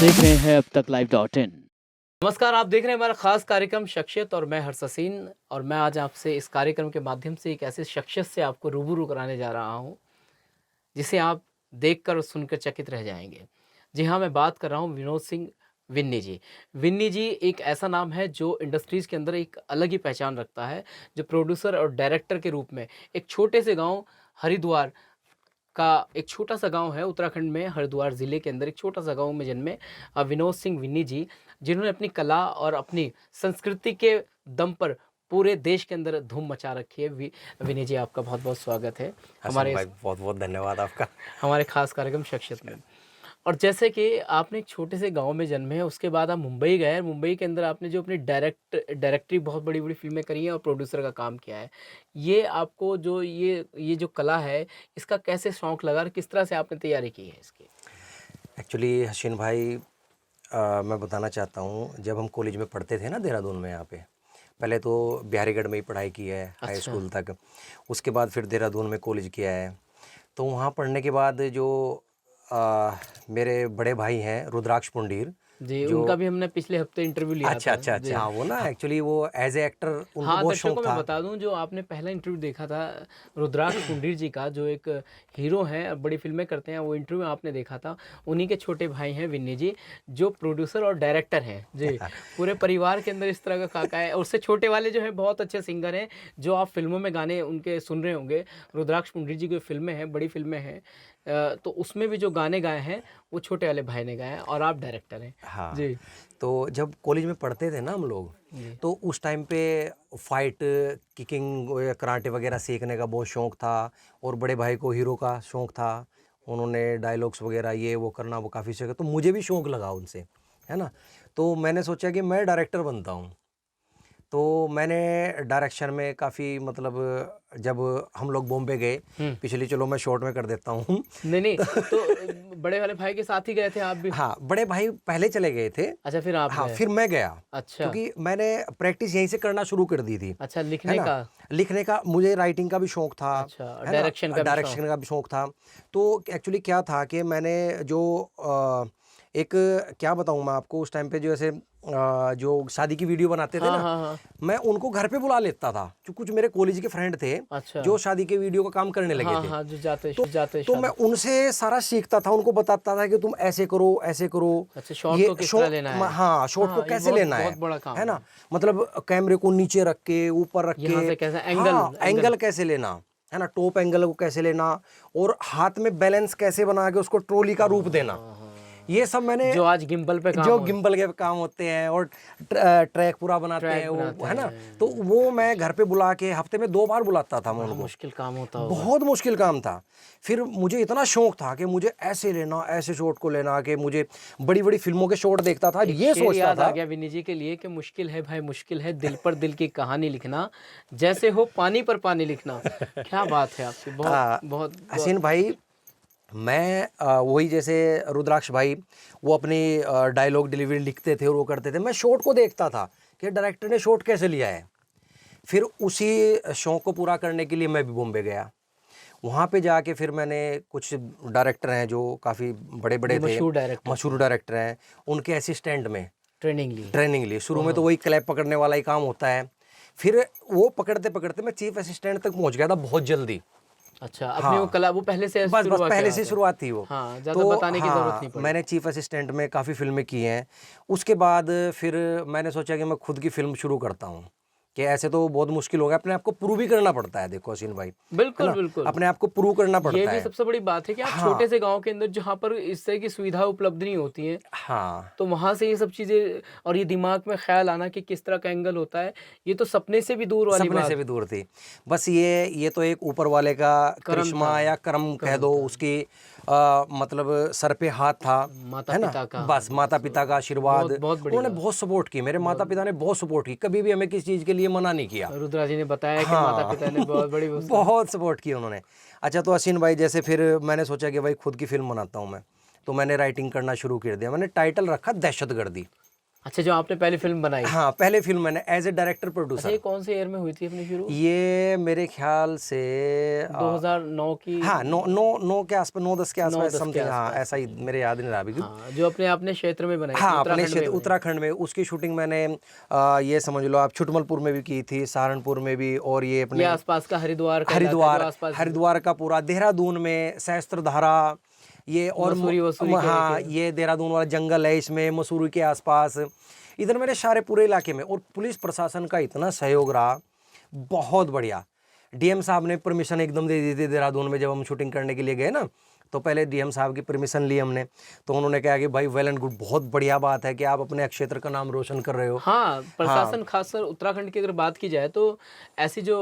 देख रहे हैं अब तक live.in। नमस्कार, आप देख रहे हैं हमारा खास कार्यक्रम शख्सियत और मैं हर्ष हसीन। और मैं आज आपसे इस कार्यक्रम के माध्यम से एक ऐसे शख्सियत से आपको रूबरू कराने जा रहा हूं जिसे आप देखकर और सुनकर चकित रह जाएंगे। जी हाँ, मैं बात कर रहा हूं विनोद सिंह विन्नी जी। विन्नी जी एक ऐसा नाम है जो इंडस्ट्रीज़ के अंदर एक अलग ही पहचान रखता है, जो प्रोड्यूसर और डायरेक्टर के रूप में एक छोटे से गाँव हरिद्वार का एक छोटा-सा गाँव है उत्तराखंड में, हरिद्वार ज़िले के अंदर एक छोटा-सा गाँव में जन्मे विनोद सिंह विन्नी जी, जिन्होंने अपनी कला और अपनी संस्कृति के दम पर पूरे देश के अंदर धूम मचा रखी है। विन्नी जी, आपका बहुत-बहुत स्वागत है हसन भाई, बहुत-बहुत धन्यवाद आपका। हमारे खास कार्यक्रम शख्सियत में। और जैसे कि आपने एक छोटे से गाँव में जन्मे हैं, उसके बाद आप मुंबई गए, मुंबई के अंदर आपने जो अपनी डायरेक्टरी बहुत बड़ी-बड़ी फ़िल्में करी हैं और प्रोड्यूसर का काम किया है। ये आपको जो ये जो कला है, इसका कैसे शौक लगा और किस तरह से आपने तैयारी की है इसकी? एक्चुअली हसीन भाई, मैं बताना चाहता हूँ, जब हम कॉलेज में पढ़ते थे ना देहरादून में, यहाँ पे पहले तो बिहारीगढ़ में ही पढ़ाई की है हाई स्कूल तक। उसके बाद फिर देहरादून में कॉलेज किया है। तो वहाँ पढ़ने के बाद जो मेरे बड़े भाई हैं रुद्राक्ष पुंडीर जी, उनका भी हमने पिछले हफ्ते इंटरव्यू लिया अच्छा था। अच्छा अच्छा, हाँ वो ना एक्चुअली वो एज ए एक्टर उनको हाँ, बहुत दर्शकों शौक को था। मैं बता दूं, जो आपने पहला इंटरव्यू देखा था रुद्राक्ष पुंडीर जी का, जो एक हीरो हैं, बड़ी फिल्में करते हैं, वो इंटरव्यू आपने देखा था। उन्हीं के छोटे भाई हैं विन्नी जी, जो प्रोड्यूसर और डायरेक्टर हैं जी। पूरे परिवार के अंदर इस तरह का काका है। और उससे छोटे वाले जो है बहुत अच्छे सिंगर हैं, जो आप फिल्मों में गाने उनके सुन रहे होंगे। रुद्राक्ष पुंडीर जी की फिल्में हैं, बड़ी फिल्में हैं, तो उसमें भी जो गाने गाए हैं वो छोटे वाले भाई ने गाए हैं और आप डायरेक्टर हैं। हाँ जी। तो जब कॉलेज में पढ़ते थे ना हम लोग, तो उस टाइम पे फाइट, किकिंग, कराटे वगैरह सीखने का बहुत शौक था। और बड़े भाई को हीरो का शौक था, उन्होंने डायलॉग्स वगैरह ये वो करना वो काफ़ी सीखा, तो मुझे भी शौक लगा उनसे, है ना। तो मैंने सोचा कि मैं डायरेक्टर बनता हूँ। तो मैंने डायरेक्शन में काफ़ी मतलब, जब हम लोग बॉम्बे गए, पिछली चलो मैं शॉर्ट में कर देता हूँ। नहीं तो बड़े वाले भाई के साथ ही गए थे आप भी? हाँ, बड़े भाई पहले चले गए थे। अच्छा, फिर आप हाँ, गए? फिर मैं गया। अच्छा। क्योंकि मैंने प्रैक्टिस यहीं से करना शुरू कर दी थी। अच्छा, है लिखने ना? का? लिखने का, मुझे राइटिंग का भी शौक था। अच्छा, है ना? डायरेक्शन का भी डायरेक्शन का भी शौक था। तो एक्चुअली क्या था कि मैंने जो एक, क्या बताऊँ मैं आपको, उस टाइम पे जो ऐसे जो शादी की वीडियो बनाते थे हाँ, ना, हाँ, हाँ। मैं उनको घर पे बुला लेता था। जो कुछ मेरे कॉलेज के फ्रेंड थे, अच्छा। जो शादी के वीडियो का काम करने लगे हाँ, थे, हाँ, जो जाते तो मैं शादी। उनसे सारा सीखता था, उनको बताता था कि तुम ऐसे करो ऐसे करो। अच्छा, शॉट को किस तरह लेना है? हाँ, शॉट को हाँ, ये कैसे लेना बहुत बड़ा काम है ना। मतलब कैमरे को नीचे रख के, ऊपर रख यहाँ के, से कैसा हाँ, एंगल? एंगल कैसे लेना है ना, टॉप एंगल को कैसे लेना, और हाथ में बैलेंस कैसे बना के उसको ट्रॉली का रूप देना। ये सब मैंने, जो आज गिम्बल पे काम जो हो गिम्बल के काम होते हैं, और ट्रैक पूरा बनाते हैं वो, है ना। तो वो मैं घर पे बुला के हफ्ते में 2 बार बुलाता था मैं उनको। मुश्किल काम होता होगा। बहुत मुश्किल काम था। फिर मुझे इतना शौक था कि मुझे ऐसे लेना, ऐसे शॉट को लेना, कि मुझे बड़ी बड़ी फिल्मों के शॉट देखता था, ये सोचता याद था। आ गया विन्नी जी के लिए कि मुश्किल है भाई, मुश्किल है दिल पर दिल की कहानी लिखना, जैसे हो पानी पर पानी लिखना। क्या बात है आपकी, बहुत बहुत हसीन भाई, मैं वही जैसे रुद्राक्ष भाई, वो अपनी डायलॉग डिलीवरी लिखते थे और वो करते थे, मैं शॉट को देखता था कि डायरेक्टर ने शॉट कैसे लिया है। फिर उसी शौक को पूरा करने के लिए मैं भी बॉम्बे गया। वहाँ पे जाके फिर मैंने कुछ डायरेक्टर हैं जो काफ़ी बड़े बड़े थे, मशहूर डायरेक्टर हैं, उनके असिस्टेंट में ट्रेनिंग ली। शुरू में तो वही क्लैप पकड़ने वाला ही काम होता है। फिर वो पकड़ते पकड़ते मैं चीफ असिस्टेंट तक पहुँच गया था बहुत जल्दी। अच्छा, अपनी वो कला वो पहले से बस पहले से शुरुआत थी वो। हाँ, ज़्यादा बताने की ज़रूरत नहीं पड़ी। मैंने चीफ असिस्टेंट में काफ़ी फिल्में की हैं। उसके बाद फिर मैंने सोचा कि मैं खुद की फिल्म शुरू करता हूँ, कि ऐसे तो बहुत मुश्किल हो गया, अपने आप को प्रूव भी करना पड़ता है। देखो हसीन भाई, बिल्कुल बिल्कुल, अपने आप को प्रूव करना पड़ता है। ये भी सबसे बड़ी बात है कि आप छोटे से गांव के अंदर जहाँ पर इस तरह की सुविधा उपलब्ध नहीं होती है, हाँ, तो वहाँ से ये सब चीज़ें और ये दिमाग में ख्याल आना कि किस तरह का एंगल होता है, ये तो सपने से भी दूर वाली बात। सपने से भी दूर थी। बस ये तो एक ऊपर वाले का करिश्मा या कर्म कह दो, उसकी मतलब सर पे हाथ था, माता है ना। पिता का, बस माता पिता का आशीर्वाद, उन्होंने बहुत सपोर्ट की। मेरे माता पिता ने बहुत सपोर्ट की, कभी भी हमें किसी चीज़ के लिए मना नहीं किया। रुद्रा जी ने बताया कि माता पिता ने बहुत बड़ी बहुत सपोर्ट की उन्होंने। अच्छा, तो हसीन भाई जैसे फिर मैंने सोचा कि भाई खुद की फिल्म बनाता हूँ मैं, तो मैंने राइटिंग करना शुरू कर दिया। मैंने टाइटल रखा दहशतगर्दी। अच्छा, जो आपने पहली फिल्म बनाई। हाँ, पहले फिल्म मैंने एज ए डायरेक्टर अच्छा, प्रोड्यूसर। ये कौन से ईयर में हुई थी अपनी शुरू? ये मेरे ख्याल से 2009 की? हाँ, 9 के आसपास, 9-10 के 9-10 आसपास के समथिंग, हाँ आसपास। ऐसा ही, मेरे याद नहीं रहा अभी। हाँ, जो अपने अपने क्षेत्र में बनाई थी, हाँ, अपने उत्तराखंड क्षेत्र में बनाई। उत्तराखंड में उसकी शूटिंग मैंने ये समझ लो आप छुटमलपुर में भी की थी, सहारनपुर में भी, और ये ये अपने आसपास का हरिद्वार का इलाका जो आसपास हरिद्वार का पूरा, देहरादून में सहस्त्रधारा, ये और मसूरी हाँ, ये देहरादून वाला जंगल है, इसमें मसूरी के आसपास, इधर मेरे सारे पूरे इलाके में। और पुलिस प्रशासन का इतना सहयोग रहा, बहुत बढ़िया। डीएम साहब ने परमिशन एकदम दे दी थी देहरादून में, जब हम शूटिंग करने के लिए गए ना, तो पहले डीएम साहब की परमिशन ली हमने, तो उन्होंने कहा कि भाई वेल एंड गुड, बहुत बढ़िया बात है कि आप अपने क्षेत्र का नाम रोशन कर रहे हो। हाँ, प्रशासन खासकर उत्तराखंड की अगर बात की जाए तो ऐसी जो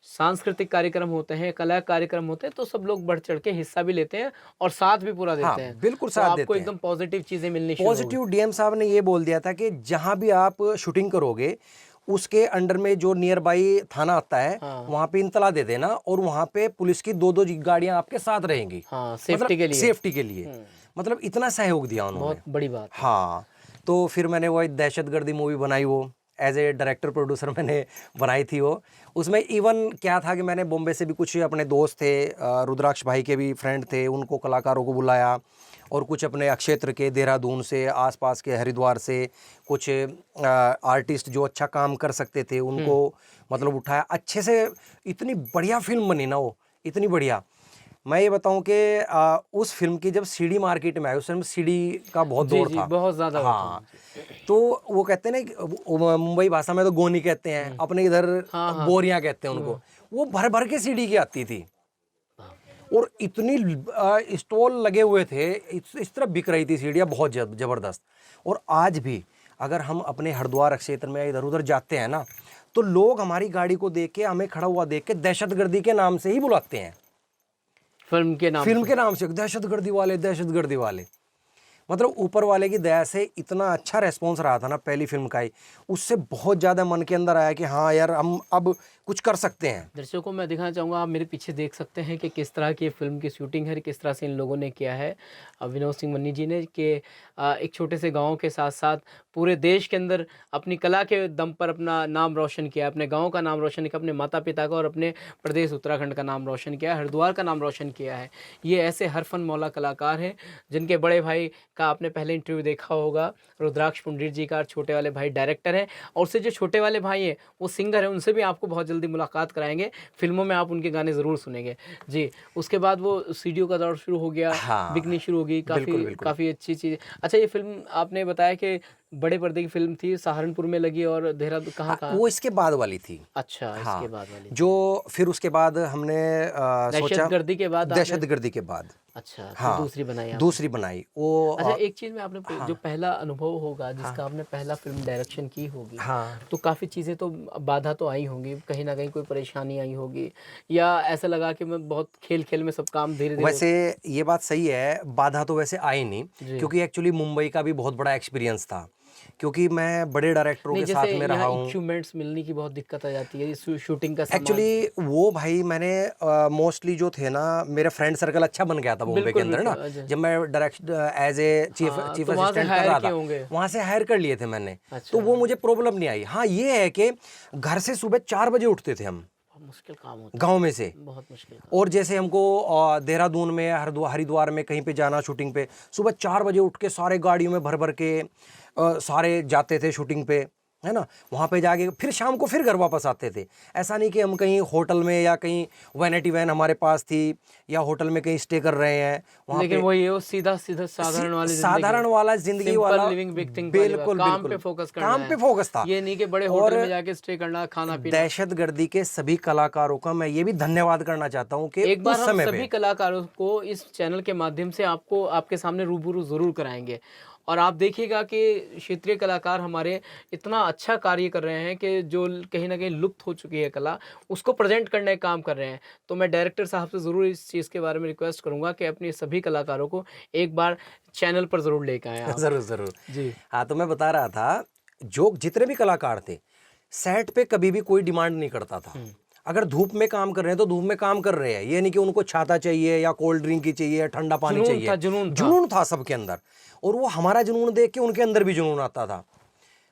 सांस्कृतिक कार्यक्रम होते हैं, कला कार्यक्रम होते हैं, तो सब लोग बढ़ चढ़ के हिस्सा भी लेते हैं और साथ भी पूरा देते हैं। बिल्कुल तो साथ देते आपको हैं। एकदम पॉजिटिव चीजें मिलनी शुरू हो गई। पॉजिटिव डीएम साहब ने ये बोल दिया था कि जहां भी आप शूटिंग करोगे उसके अंडर में जो नियर बाई थाना आता है, वहां पे इंतला दे देना, और वहां पे पुलिस की 2-2 गाड़ियां आपके साथ रहेंगी। हाँ, सेफ्टी के लिए। सेफ्टी के लिए मतलब इतना सहयोग दिया उन्होंने, बहुत बड़ी बात है। हाँ। तो फिर मैंने वो दहशतगर्दी मूवी बनाई, वो एज ए डायरेक्टर प्रोड्यूसर मैंने बनाई थी वो। उसमें इवन क्या था कि मैंने बॉम्बे से भी कुछ अपने दोस्त थे, रुद्राक्ष भाई के भी फ्रेंड थे, उनको कलाकारों को बुलाया, और कुछ अपने क्षेत्र के देहरादून से, आसपास के हरिद्वार से कुछ आर्टिस्ट जो अच्छा काम कर सकते थे उनको मतलब उठाया अच्छे से। इतनी बढ़िया फिल्म बनी ना वो, इतनी बढ़िया। मैं ये बताऊं कि उस फिल्म की जब सीडी मार्केट में आई, उस समय सीडी का बहुत दौर था, बहुत ज्यादा। हाँ। तो वो कहते हैं ना, मुंबई भाषा में तो गोनी कहते हैं, अपने इधर बोरियां कहते हैं उनको। वो भर भर के सीडी की आती थी, और इतनी स्टॉल लगे हुए थे, इस तरह बिक रही थी सीढ़ियाँ, बहुत ज़बरदस्त। और आज भी अगर हम अपने हरिद्वार क्षेत्र में इधर उधर जाते हैं ना, तो लोग हमारी गाड़ी को देख के, हमें खड़ा हुआ देख के दहशतगर्दी के नाम से ही बुलाते हैं, फिल्म के नाम से, दहशतगर्दी वाले, दहशतगर्दी वाले। मतलब ऊपर वाले की दया से इतना अच्छा रेस्पॉन्स रहा था ना पहली फिल्म का ही, उससे बहुत ज़्यादा मन के अंदर आया कि हाँ यार, हम अब कुछ कर सकते हैं। दर्शकों को मैं दिखाना चाहूँगा, आप मेरे पीछे देख सकते हैं कि किस तरह की फिल्म की शूटिंग है, किस तरह से इन लोगों ने किया है, विनोद सिंह मन्नी जी ने, कि एक छोटे से गांव के साथ साथ पूरे देश के अंदर अपनी कला के दम पर अपना नाम रोशन किया, अपने गांव का नाम रोशन किया, अपने माता पिता का और अपने प्रदेश उत्तराखंड का नाम रोशन किया, हरिद्वार का नाम रोशन किया है। ये ऐसे हरफन मौला कलाकार हैं जिनके बड़े भाई का आपने पहले इंटरव्यू देखा होगा, रुद्राक्ष पंडित जी का, छोटे वाले भाई डायरेक्टर हैं, और उससे जो छोटे वाले भाई हैं वो सिंगर हैं। उनसे भी आपको बहुत जल्दी मुलाकात कराएंगे, फिल्मों में आप उनके गाने ज़रूर सुनेंगे जी। उसके बाद वो सीडीओ का दौर शुरू हो गया, हाँ, बिकनी शुरू हो गई, काफ़ी अच्छी चीज़। अच्छा, ये फिल्म आपने बताया कि बड़े पर्दे की फिल्म थी, सहारनपुर में लगी, और देहरादून कहाँ? वो इसके बाद वाली थी। अच्छा, हाँ, इसके बाद वाली जो फिर उसके बाद हमने सोचा, दहशतगर्दी के बाद। अच्छा, हाँ, तो दूसरी बनाई वो। अच्छा, एक चीज़ में आपने जो पहला अनुभव होगा, जिसका आपने पहला फिल्म डायरेक्शन की होगी, तो काफ़ी चीज़ें तो बाधा तो आई होंगी, कहीं ना कहीं कोई परेशानी आई होगी, या ऐसा लगा कि मैं बहुत खेल खेल में सब काम धीरे-धीरे? वैसे ये बात सही है, बाधा तो वैसे आई नहीं, क्योंकि एक्चुअली मुंबई का भी बहुत बड़ा एक्सपीरियंस था, क्योंकि मैं बड़े डायरेक्टरों के साथ में रहा हूँ। इक्विपमेंट्स मिलने की बहुत दिक्कत आ जाती है, शूटिंग का सामान। एक्चुअली वो भाई मैंने मोस्टली जो थे ना, मेरा फ्रेंड सर्कल अच्छा बन गया था बॉम्बे के अंदर ना, जब मैं direct as a chief assistant कर रहा था, वहाँ से हायर कर लिए थे मैंने। तो वो मुझे प्रॉब्लम नहीं आई। हाँ, ये है कि घर से सुबह 4 बजे उठते थे हम, मुश्किल काम होता गांव में से, बहुत मुश्किल। और जैसे हमको देहरादून में, हरिद्वार में कहीं पे जाना शूटिंग पे, सुबह 4 बजे उठ के सारे गाड़ियों में भर भर के सारे जाते थे शूटिंग पे, है ना। वहाँ पे जाके फिर शाम को फिर घर वापस आते थे। ऐसा नहीं कि हम कहीं होटल में या कहीं वैनिटी वैन हमारे पास थी या होटल में कहीं स्टे कर रहे हैं वहाँ लेकिन पे। वही है, वो सीधा साधारण वाला जिंदगी वाला, बिल्कुल काम पे फोकस करना, काम पे फोकस था। ये नहीं कि बड़े होटल में जाके स्टे करना, खाना पीना। दहशतगर्दी के सभी कलाकारों का मैं ये भी धन्यवाद करना चाहता हूँ कि एक बार हम सभी कलाकारों को इस चैनल के माध्यम से आपको आपके सामने रूबरू जरूर कराएंगे, और आप देखिएगा कि क्षेत्रीय कलाकार हमारे इतना अच्छा कार्य कर रहे हैं कि जो कहीं ना कहीं लुप्त हो चुकी है कला, उसको प्रेजेंट करने का काम कर रहे हैं। तो मैं डायरेक्टर साहब से ज़रूर इस चीज़ के बारे में रिक्वेस्ट करूंगा कि अपने सभी कलाकारों को एक बार चैनल पर ज़रूर लेकर आएँ आप। ज़रूर जी हाँ। तो मैं बता रहा था, जो जितने भी कलाकार थे सेट पे कभी भी कोई डिमांड नहीं करता था। अगर धूप में काम कर रहे हैं तो धूप में काम कर रहे हैं, ये नहीं कि उनको छाता चाहिए या कोल्ड ड्रिंक की चाहिए या ठंडा पानी चाहिए। जुनून था सबके अंदर, और वो हमारा जुनून देख के उनके अंदर भी जुनून आता था।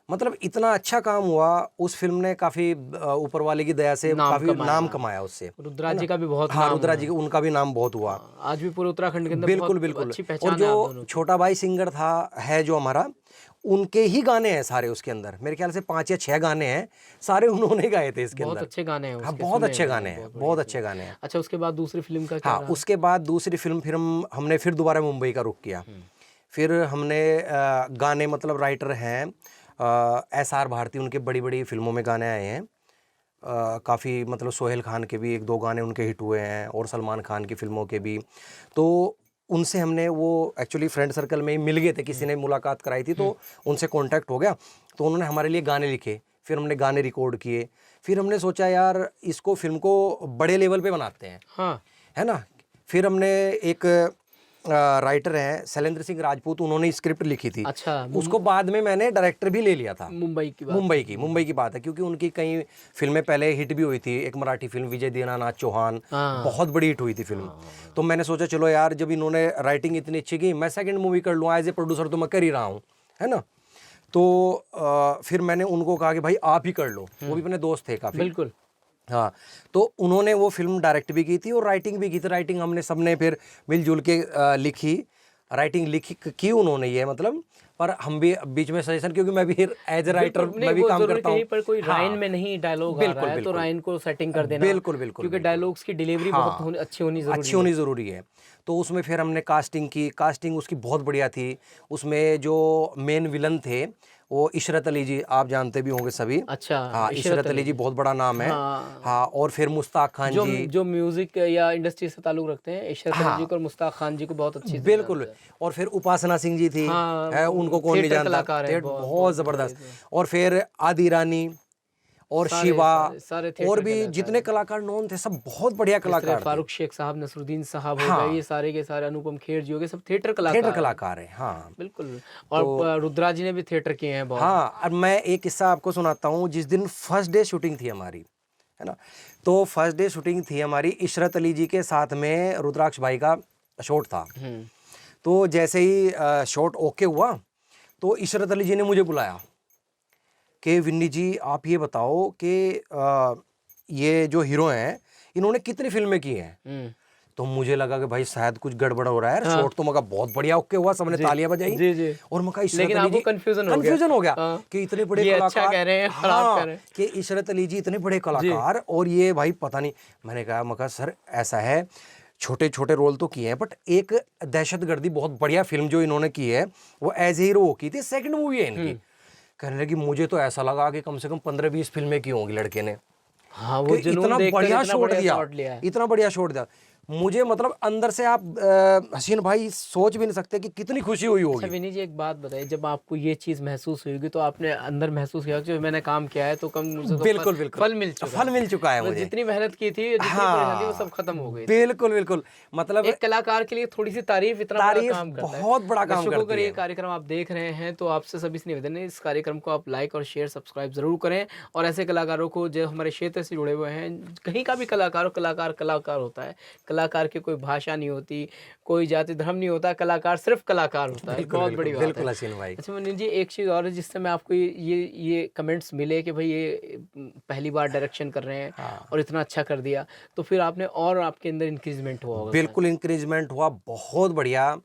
मतलब इतना अच्छा काम हुआ उस फिल्म ने, काफी ऊपर वाले की दया से नाम काफी कमाया। नाम कमाया उससे। रुद्राज जी का भी बहुत हाँ, नाम रुद्राज है। जी उनका भी नाम बहुत हुआ। आज भी पूरे उत्तराखंड के अंदर बिल्कुल बहुत बिल्कुल। अच्छी और पहचान है आप दोनों जो की। छोटा भाई सिंगर था है जो हमारा, उनके ही गाने हैं सारे उसके अंदर, मेरे ख्याल से 5 या 6 गाने हैं, सारे उन्होंने गाए थे इसके बहुत अंदर। अच्छे गाने हैं हाँ, उसके, बहुत सुने अच्छे हैं गाने मैंने, हैं, बहुत बहुत बढ़िया अच्छे गाने हैं। अच्छा, उसके बाद दूसरी फिल्म का क्या हाँ, रहा? उसके बाद दूसरी फिल्म फिर हमने फिर दोबारा मुंबई का रुख किया। फिर हमने गाने, मतलब राइटर हैं SR भारती, उनके बड़ी बड़ी फिल्मों में गाने आए हैं। काफ़ी, मतलब सोहेल खान के भी 1-2 गाने उनके हिट हुए हैं, और सलमान खान की फिल्मों के भी। तो उनसे हमने, वो एक्चुअली फ्रेंड सर्कल में ही मिल गए थे, किसी ने मुलाकात कराई थी, तो उनसे कांटेक्ट हो गया, तो उन्होंने हमारे लिए गाने लिखे, फिर हमने गाने रिकॉर्ड किए। फिर हमने सोचा यार इसको, फिल्म को बड़े लेवल पे बनाते हैं, हाँ, है ना। फिर हमने एक राइटर हैं शैलेंद्र सिंह राजपूत, उन्होंने स्क्रिप्ट लिखी थी। अच्छा, उसको बाद में मैंने डायरेक्टर भी ले लिया था। मुंबई की बात। मुंबई की बात है, क्योंकि उनकी कई फिल्में पहले हिट भी हुई थी। एक मराठी फिल्म विजय दीनानाथ चौहान, हाँ। बहुत बड़ी हिट हुई थी फिल्म। तो मैंने सोचा चलो यार, जब इन्होंने राइटिंग इतनी अच्छी की, मैं सेकंड मूवी कर लूँ, एज ए प्रोड्यूसर तो मैं कर ही रहा हूँ, है ना। तो फिर मैंने उनको कहा कि भाई आप ही कर लो, वो भी अपने दोस्त थे काफ़ी। बिल्कुल। हाँ, तो उन्होंने वो फिल्म डायरेक्ट भी की थी और राइटिंग भी की थी। राइटिंग हमने सबने फिर मिलजुल के लिखी, राइटिंग लिखी की उन्होंने, ये मतलब, पर हम भी बीच में सजेशन, क्योंकि मैं भी एज ए राइटर मैं भी काम करता हूँ। कहीं पर कोई हाँ, राइन में नहीं डायलॉग आ बिल्कुल रहा है तो बिल्कुल, राइन को सेटिंग कर देना, बिल्कुल बिल्कुल, क्योंकि बिल्कुल। डायलॉग्स की डिलीवरी हाँ, बहुत अच्छी होनी जरूरी अच्छी है। होनी ज़रूरी है। तो उसमें फिर हमने कास्टिंग की, कास्टिंग उसकी बहुत बढ़िया थी। उसमें जो मेन विलन थे वो इशरत अली जी, आप जानते भी होंगे सभी। अच्छा, हाँ, इशरत अली जी बहुत बड़ा नाम है। हाँ। हाँ, और फिर मुश्ताक खान जो जी, जो म्यूजिक या इंडस्ट्री से ताल्लुक रखते हैं, इशरत अली जी हाँ, को और मुश्ताक खान जी को बहुत अच्छी से बिल्कुल। जानते हैं। और फिर उपासना सिंह जी थी, हाँ, है, उनको कौन नहीं थिएटर जानता, कलाकार है, बहुत ज़बरदस्त। बड़े। और फिर आदि रानी और सारे शिवा, सारे और थिएटर भी कलाकार जितने हैं। कलाकार नोन थे, सब बहुत बढ़िया जिस तरह कलाकार थे। फारूक शेख साहब, नसरुद्दीन साहब हो गए, हाँ, ये सारे के सारे, अनुपम खेर जी हो गए, सब थिएटर थिएटर कलाकार हैं। कलाकार हैं। हाँ, बिल्कुल। और रुद्रा जी ने भी थिएटर किए हैं बहुत। हाँ। अब मैं एक किस्सा आपको सुनाता हूँ। जिस दिन फर्स्ट डे शूटिंग थी हमारी, है ना, तो फर्स्ट डे शूटिंग थी हमारी, इशरत अली जी के साथ में रुद्राक्ष भाई का शॉट था। तो जैसे ही शॉट ओके हुआ, तो इशरत अली जी ने मुझे बुलाया कि विन्नी जी आप ये बताओ कि ये जो हीरो हैं इन्होंने कितनी फिल्में की हैं। तो मुझे लगा कि भाई शायद कुछ गड़बड़ हो रहा है यार। हाँ। शॉट तो मगा बहुत बढ़िया ओके हुआ, सबने तालियां बजाई। जी जी। और मगा इशरत लेकिन अली आपको जी, कंफ्यूजन हो गया हाँ। कि इतने बड़े ये कलाकार, अच्छा कह रहे हैं और आप कह रहे हैं। कि इशरत अली जी इतने बड़े कलाकार, और ये भाई पता नहीं। मैंने कहा मगा सर ऐसा है, छोटे छोटे रोल तो किए हैं, बट एक दहशतगर्दी बहुत बढ़िया फिल्म जो इन्होंने की है वो एज ए हीरो की थी, सेकंड मूवी है इनकी। कहने लगी मुझे तो ऐसा लगा कि कम से कम 15-20 फिल्में की होंगी लड़के ने। हाँ, वो जुनून इतना देखकर बढ़िया इतना शॉट बढ़िया दिया, शॉट लिया है। इतना बढ़िया शॉट दिया मुझे, मतलब अंदर से आप हसीन भाई सोच भी नहीं सकते कि कितनी खुशी हुई अच्छा होगी। विनी जी, एक बात बताइए, जब आपको ये चीज़ महसूस हुई तो आपने अंदर महसूस किया कि मैंने काम किया है तो कम मुझे तो बिल्कुल बिल्कुल, फल मिल चुका फल मिल चुका है मतलब मुझे। जितनी मेहनत की थी, जितनी परेशानी थी, वो सब खत्म हो गई थी। बिल्कुल बिल्कुल, मतलब एक कलाकार के लिए थोड़ी सी तारीफ इतना बड़ा तारीफ काम करता है। बहुत बड़ा काम दर्शकों, अगर करती ये है। कार्यक्रम आप देख रहे हैं तो आपसे सभी से निवेदन है, इस कार्यक्रम को आप लाइक और शेयर सब्सक्राइब जरूर करें। और ऐसे कलाकारों को जो हमारे क्षेत्र से जुड़े हुए हैं, कहीं का भी कलाकार कलाकार होता है। कलाकार की कोई भाषा नहीं होती, कोई जाति धर्म नहीं होता, कलाकार सिर्फ कलाकार होता है। बहुत बड़ी बात है। बिल्कुल हसीन भाई। अच्छा मनीष जी, एक चीज़ और है जिससे मैं आपको ये कमेंट्स मिले कि भाई ये पहली बार डायरेक्शन कर रहे हैं और इतना अच्छा कर दिया, तो फिर आपने और आपके अंदर इंक्रीजमेंट हुआ होगा। बिल्कुल इंक्रीजमेंट हुआ, बहुत बढ़िया।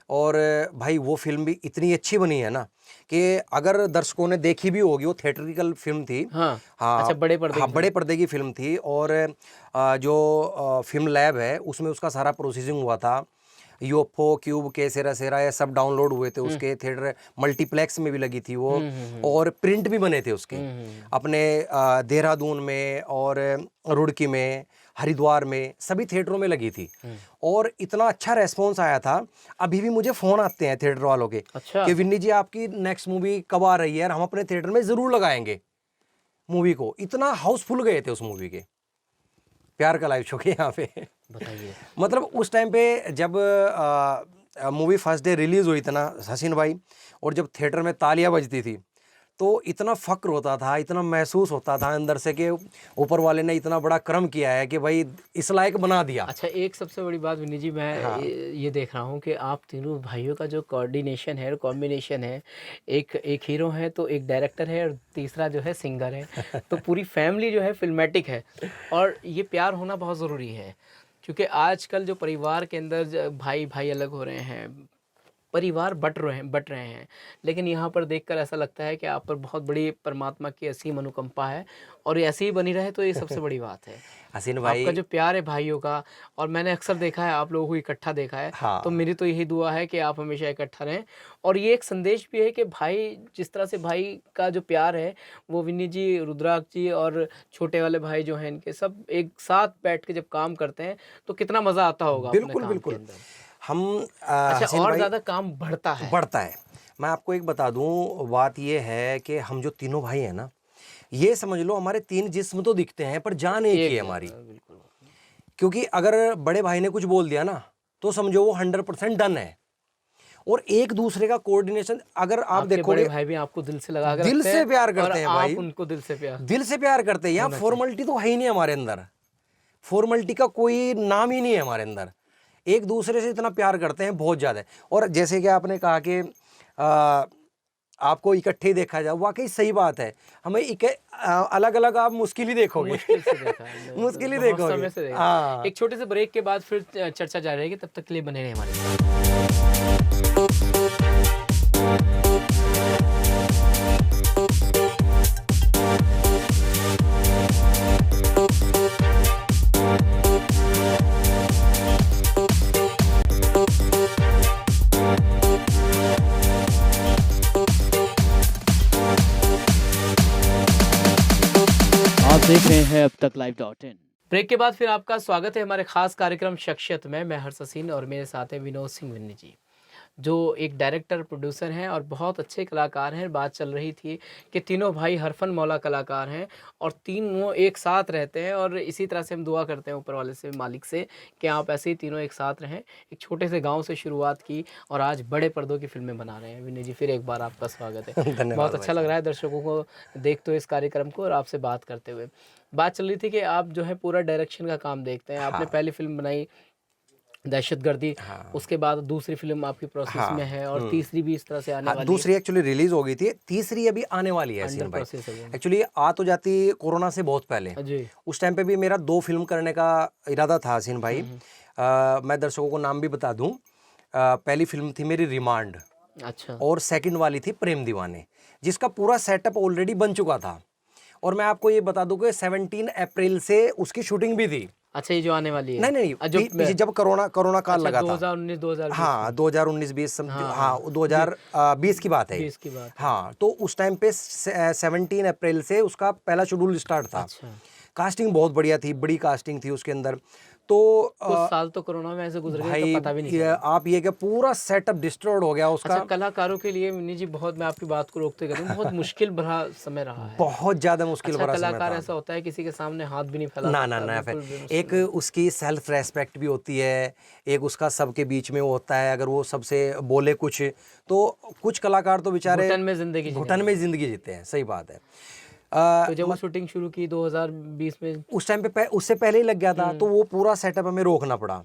और भाई वो फिल्म भी इतनी अच्छी बनी है ना कि अगर दर्शकों ने देखी भी होगी, वो थिएट्रिकल फिल्म थी। हाँ, हाँ, अच्छा, बड़े पर्दे हाँ, की बड़े पर्दे की फिल्म थी। और जो फिल्म लैब है उसमें उसका सारा प्रोसेसिंग हुआ था। यूएफओ, क्यूब, केसेरा सेरा, ये सब डाउनलोड हुए थे उसके। थिएटर मल्टीप्लेक्स में भी लगी थी वो, और प्रिंट भी बने थे उसके अपने देहरादून में और रुड़की में, हरिद्वार में, सभी थिएटरों में लगी थी। और इतना अच्छा रेस्पॉन्स आया था। अभी भी मुझे फ़ोन आते हैं थिएटर वालों के अच्छा। कि विन्नी जी आपकी नेक्स्ट मूवी कब आ रही है, और हम अपने थिएटर में ज़रूर लगाएंगे मूवी को। इतना हाउसफुल गए थे उस मूवी के। प्यार का लाइव शो के यहाँ पे बताइए। मतलब उस टाइम पे जब मूवी फर्स्ट डे रिलीज़ हुई थी ना हसीन भाई, और जब थिएटर में तालियां बजती थी, तो इतना फ़क्र होता था, इतना महसूस होता था अंदर से कि ऊपर वाले ने इतना बड़ा कर्म किया है कि भाई इस लायक बना दिया। अच्छा, एक सबसे बड़ी बात विनीत जी, मैं हाँ। ये देख रहा हूँ कि आप तीनों भाइयों का जो कोऑर्डिनेशन है, कॉम्बिनेशन है, एक हीरो है तो एक डायरेक्टर है और तीसरा जो है सिंगर है, तो पूरी फैमिली जो है फिल्मेटिक है। और ये प्यार होना बहुत ज़रूरी है, क्योंकि आजकल जो परिवार के अंदर भाई भाई अलग हो रहे हैं, परिवार बट रहे हैं, लेकिन यहाँ पर देखकर ऐसा लगता है कि आप पर बहुत बड़ी परमात्मा की असीम अनुकंपा है और ये ऐसी ही बनी रहे, तो ये सबसे बड़ी बात है। हसीन भाई, आपका जो प्यार है भाइयों का, और मैंने अक्सर देखा है आप लोगों को इकट्ठा देखा है, हाँ। तो मेरी तो यही दुआ है कि आप हमेशा इकट्ठा रहें। और ये एक संदेश भी है कि भाई, जिस तरह से भाई का जो प्यार है वो विनीत जी, रुद्राक्ष जी और छोटे वाले भाई जो हैं, इनके सब एक साथ बैठ के जब काम करते हैं तो कितना मज़ा आता होगा अपने बिल्कुल काम बिल्कुल। के अंदर। हम अच्छा, हसीन और भाई ज़्यादा काम बढ़ता है। बढ़ता है। मैं आपको एक बता दूं, बात ये है कि हम जो तीनों भाई हैं ना, ये समझ लो हमारे तीन जिस्म तो दिखते हैं पर जान एक ही है हमारी। बिल्कुल। क्योंकि अगर बड़े भाई ने कुछ बोल दिया ना तो समझो वो 100% डन है। और एक दूसरे का कोऑर्डिनेशन, अगर आप आपके देखोगे, बड़े भाई भी आपको दिल से लगा कर दिल रखते से हैं प्यार और करते हैं भाई, आप उनको दिल से प्यार दिल से प्यार करते हैं। यहाँ फॉर्मेलिटी तो है ही नहीं हमारे अंदर, फॉर्मेलिटी का कोई नाम ही नहीं है हमारे अंदर। एक दूसरे से इतना प्यार करते हैं, बहुत ज़्यादा। और जैसे कि आपने कहा कि आपको इकट्ठे ही देखा जाए, वाकई सही बात है। हमें अलग अलग आप मुश्किल ही देखोगे, मुश्किल से देखा है, मुश्किल ही बहुत देखोगे। समय से देखा। हाँ। एक छोटे से ब्रेक के बाद फिर चर्चा जारी रहेगी, तब तक के लिए बने रहे हमारे साथ। आप देख रहे हैं अब तक live.in। ब्रेक के बाद फिर आपका स्वागत है हमारे खास कार्यक्रम शख्सियत में। मैं हर्ष हसीन और मेरे साथ है विनोद सिंह विन्नी जी, जो एक डायरेक्टर प्रोड्यूसर हैं और बहुत अच्छे कलाकार हैं। बात चल रही थी कि तीनों भाई हरफन मौला कलाकार हैं और तीनों एक साथ रहते हैं, और इसी तरह से हम दुआ करते हैं ऊपर वाले से, मालिक से, कि आप ऐसे ही तीनों एक साथ रहें। एक छोटे से गांव से शुरुआत की और आज बड़े पर्दों की फिल्में बना रहे हैं। विनय जी, फिर एक बार आपका स्वागत है। धन्यवाद बहुत भाई अच्छा लग रहा है दर्शकों को देखते हुए इस कार्यक्रम को और आपसे बात करते हुए। बात चल रही थी कि आप जो है पूरा डायरेक्शन का काम देखते हैं। आपने पहली फिल्म बनाई दहशतगर्दी, उसके बाद दूसरी फिल्म आपकी प्रोसेस में है और तीसरी भी इस तरह से आने वाली दूसरी एक्चुअली रिलीज हो गई थी, तीसरी अभी आने वाली है। हसीन भाई, प्रोसेस है वो। एक्चुअली आ तो जाती कोरोना से बहुत पहले। जी। उस टाइम पे भी मेरा 2 फिल्म करने का इरादा था हसीन भाई। मैं दर्शकों को नाम भी बता दूं। पहली फिल्म थी मेरी रिमांड, अच्छा। और सेकंड वाली थी प्रेम दीवाने, जिसका पूरा सेटअप ऑलरेडी बन चुका था। और मैं आपको ये बता दूं कि 17 अप्रैल से उसकी शूटिंग भी थी। अच्छा, ये जो आने वाली है। नहीं, पीछे जब कोरोना काल लगा था, 2019 2020। हाँ 2019-20, हाँ 2020 की बात है। 20 की बात। हाँ, तो उस टाइम पे 17 अप्रैल से उसका पहला शेड्यूल स्टार्ट था। अच्छा। कास्टिंग बहुत बढ़िया थी, बड़ी कास्टिंग थी उसके अंदर। तो कुछ साल तो कोरोना में ऐसे गुजर गए, भाई तो पता भी नहीं चला। आप ये कि पूरा सेटअप डिस्ट्रॉयड हो गया उसका। अच्छा, कलाकारों के लिए विनी जी, बहुत, मैं आपकी बात को रोकते करूं, बहुत मुश्किल भरा समय रहा है। बहुत ज्यादा मुश्किल अच्छा, भरा समय कलाकार था। ऐसा होता है किसी के सामने हाथ भी नहीं फैला ना सकता, ना ना, बिल्कुल भी मुश्किल एक उसकी सेल्फ रेस्पेक्ट भी होती है, एक उसका सबके बीच में वो होता है। अगर वो सबसे बोले कुछ, तो कुछ कलाकार तो बेचारे घुटन में जिंदगी जीते हैं। सही बात है। तो जब वो शूटिंग शुरू की 2020 में, उस टाइम पे उससे पहले ही लग गया था, तो वो पूरा सेटअप हमें रोकना पड़ा।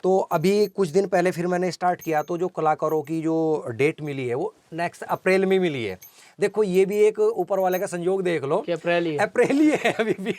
तो अभी कुछ दिन पहले फिर मैंने स्टार्ट किया, तो जो कलाकारों की जो डेट मिली है वो नेक्स्ट अप्रैल में मिली है। देखो, ये भी एक ऊपर वाले का संयोग देख लो कि अप्रैल ही है अभी भी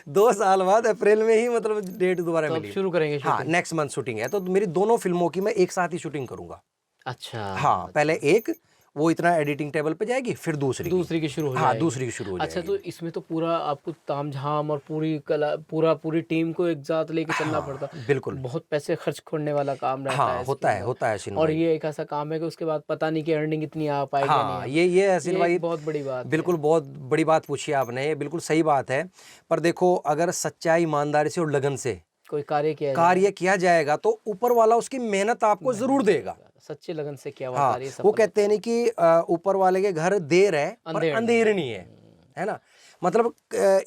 2 साल बाद अप्रैल में ही मतलब डेट दोबारा तो मिली। शुरू करेंगे हाँ, नेक्स्ट मंथ शूटिंग है। तो मेरी दोनों फिल्मों की मैं एक साथ ही शूटिंग करूंगा। अच्छा। हाँ, पहले एक वो इतना एडिटिंग टेबल पे जाएगी, फिर दूसरी की शुरू हो हाँ जाएगी। दूसरी की शुरू हो अच्छा, जाएगी। तो इसमें तो पूरा आपको तामझाम और पूरी टीम को एक साथ लेके चलना पड़ता। बिल्कुल। बहुत पैसे खर्च करने वाला काम रहता है हाँ, इसके अंदर। होता है हसीन और भाई। ये एक ऐसा काम है कि उसके बाद पता नहीं कि अर्निंग इतनी आ पाएगी या हाँ, नहीं। ये हसीन भाई, बहुत बड़ी बात बिल्कुल बहुत बड़ी बात पूछी आपने, ये बिल्कुल सही बात है। पर देखो, अगर सच्चाई, ईमानदारी से और लगन से कोई कार्य किया जाएगा तो ऊपर वाला उसकी मेहनत आपको जरूर देगा। सच्चे लगन से किया हुआ हाँ, कार्य वो कहते हैं नहीं कि ऊपर वाले के घर देर है पर अंधेर नहीं है ना। मतलब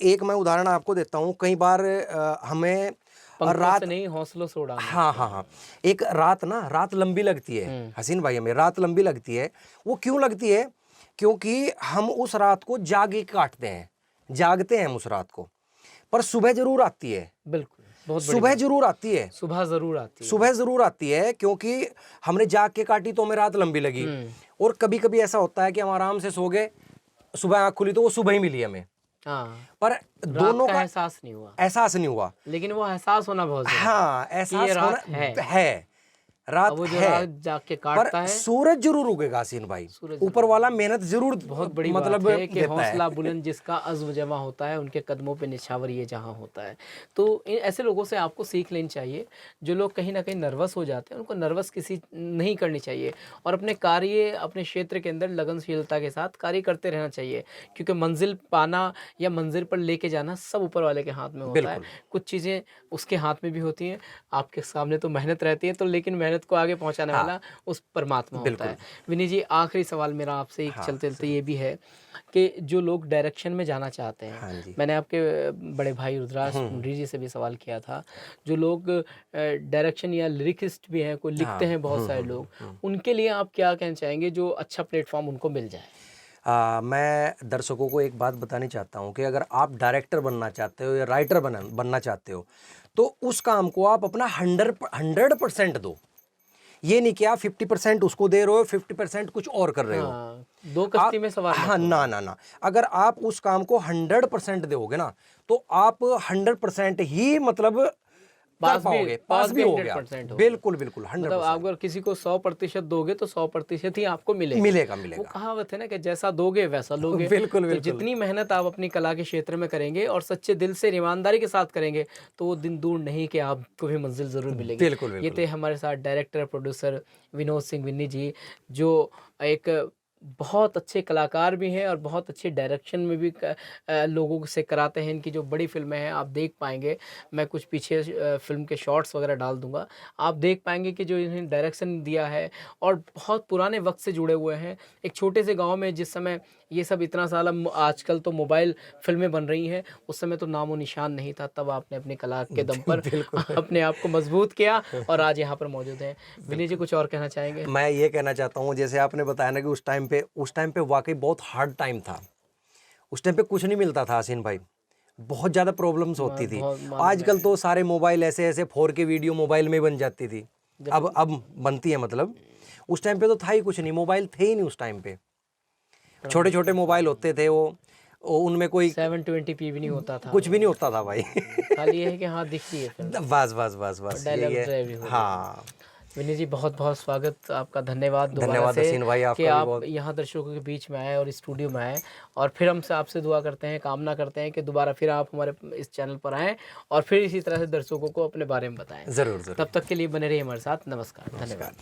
एक मैं उदाहरण आपको देता हूँ। कई बार हमें रात नहीं, हौसलों से उड़ाना। हाँ, एक रात लंबी लगती है हसीन भाई, हमें रात लंबी लगती है। वो क्यों लगती है क्योंकि हम उस रात को जागे काटते हैं, जागते हैं हम उस रात को, पर सुबह जरूर आती है। बिल्कुल, बहुत बड़ी सुबह बात। जरूर आती है, सुबह जरूर आती है। सुबह जरूर आती है, क्योंकि हमने जाग के काटी तो हमें रात लंबी लगी। और कभी कभी ऐसा होता है कि हम आराम से सो गए, सुबह आँख खुली तो वो सुबह ही मिली हमें, हाँ, पर दोनों का एहसास नहीं हुआ, एहसास नहीं हुआ। लेकिन वो एहसास होना बहुत जरूरी है हाँ, कि ये एहसास रात होना है। है, रात अब वो जो है, रात जाग के काटता पर है, सूरज जरूर उगेगा हसीन भाई, सूरज ऊपर वाला मेहनत जरूर बहुत बड़ी मतलब बात है कि देता है। हौसला बुलंद जिसका अज़्म जमा होता है, उनके कदमों पे निछावर ये जहाँ होता है। तो ऐसे लोगों से आपको सीख लेनी चाहिए। जो लोग कहीं ना कहीं नर्वस हो जाते हैं, उनको नर्वस किसी नहीं करनी चाहिए और अपने कार्य, अपने क्षेत्र के अंदर लगनशीलता के साथ कार्य करते रहना चाहिए, क्योंकि मंजिल पाना या मंजिल पर लेके जाना सब ऊपर वाले के हाथ में होता है। कुछ चीज़ें उसके हाथ में भी होती हैं, आपके सामने तो मेहनत रहती है, तो लेकिन मेहनत को आगे पहुँचाने वाला उस परमात्मा होता है। विनी जी, आखिरी सवाल मेरा आपसे एक चलते चलते ये भी है कि जो लोग डायरेक्शन में जाना चाहते हैं, हाँ जी। मैंने आपके बड़े भाई रुद्राक्ष पुंडरी जी से भी सवाल किया था, जो लोग डायरेक्शन या लिरिकिस्ट भी हैं, कोई लिखते हैं बहुत सारे लोग, उनके लिए आप क्या कहना चाहेंगे जो अच्छा प्लेटफॉर्म उनको मिल जाए? मैं दर्शकों को एक बात बतानी चाहता हूँ कि अगर आप डायरेक्टर बनना चाहते हो या राइटर बनना चाहते हो, तो उस काम को आप अपना 100% दो। ये नहीं कि आप 50% उसको दे रहे हो, 50% कुछ और कर रहे हो। हाँ, दो कश्ती में सवार हाँ, ना ना ना, अगर आप उस काम को 100% दोगे ना, तो आप 100% ही मतलब कर पाओगे, पास भी हो गया। 100% बिल्कुल बिल्कुल, 100%। मतलब आप अगर किसी को 100% दोगे तो 100% ही आपको मिलेगा। मिलेगा वो मिलेगा। कहावत है ना कि जैसा दोगे वैसा लोगे। बिल्कुल तो बिल्कुल। जितनी मेहनत आप अपनी कला के क्षेत्र में करेंगे और सच्चे दिल से ईमानदारी के साथ करेंगे, तो वो दिन दूर नहीं कि आपको भी मंजिल जरूर मिलेगी। बिल्कुल ये बिल्कुल। थे हमारे साथ डायरेक्टर प्रोड्यूसर विनोद सिंह विन्नी जी, जो एक बहुत अच्छे कलाकार भी हैं और बहुत अच्छे डायरेक्शन में भी लोगों से कराते हैं। इनकी जो बड़ी फिल्में हैं आप देख पाएंगे, मैं कुछ पीछे फिल्म के शॉर्ट्स वगैरह डाल दूंगा, आप देख पाएंगे कि जो इन्हें डायरेक्शन दिया है और बहुत पुराने वक्त से जुड़े हुए हैं। एक छोटे से गांव में जिस समय ये सब इतना साल, आजकल तो मोबाइल फिल्में बन रही हैं, उस समय तो नामो निशान नहीं था, तब आपने अपनी कला के दम पर अपने आप को मजबूत किया और आज यहाँ पर मौजूद हैं। विनय जी, कुछ और कहना चाहेंगे? मैं ये कहना चाहता हूँ, जैसे आपने बताया ना कि उस टाइम पे वाकई बहुत हार्ड टाइम था। उस टाइम पे कुछ नहीं मिलता था हसीन भाई, बहुत ज़्यादा प्रॉब्लम्स होती थी। आजकल तो सारे मोबाइल ऐसे 4K वीडियो मोबाइल में बन जाती थी, अब बनती है, मतलब उस टाइम पे तो था ही कुछ नहीं, मोबाइल थे ही नहीं उस टाइम पे। छोटे छोटे मोबाइल होते थे, वो उनमें कोई 720p भी नहीं होता था, कुछ भी नहीं होता था भाई। खाली ये है कि हाँ दिखती है फिल्म, बस बस बस बस यही है। हाँ विनय जी, बहुत बहुत स्वागत आपका, धन्यवाद दोबारा धन्यवाद से हसीन भाई, कि आपका भी आप बहुत। यहाँ दर्शकों के बीच में आए और स्टूडियो में आए, और फिर हमसे आपसे दुआ करते हैं, कामना करते हैं कि दोबारा फिर आप हमारे इस चैनल पर आएँ और फिर इसी तरह से दर्शकों को अपने बारे में बताएं। ज़रूर ज़रूर। तब तक के लिए बने रहिए हमारे साथ। नमस्कार, धन्यवाद।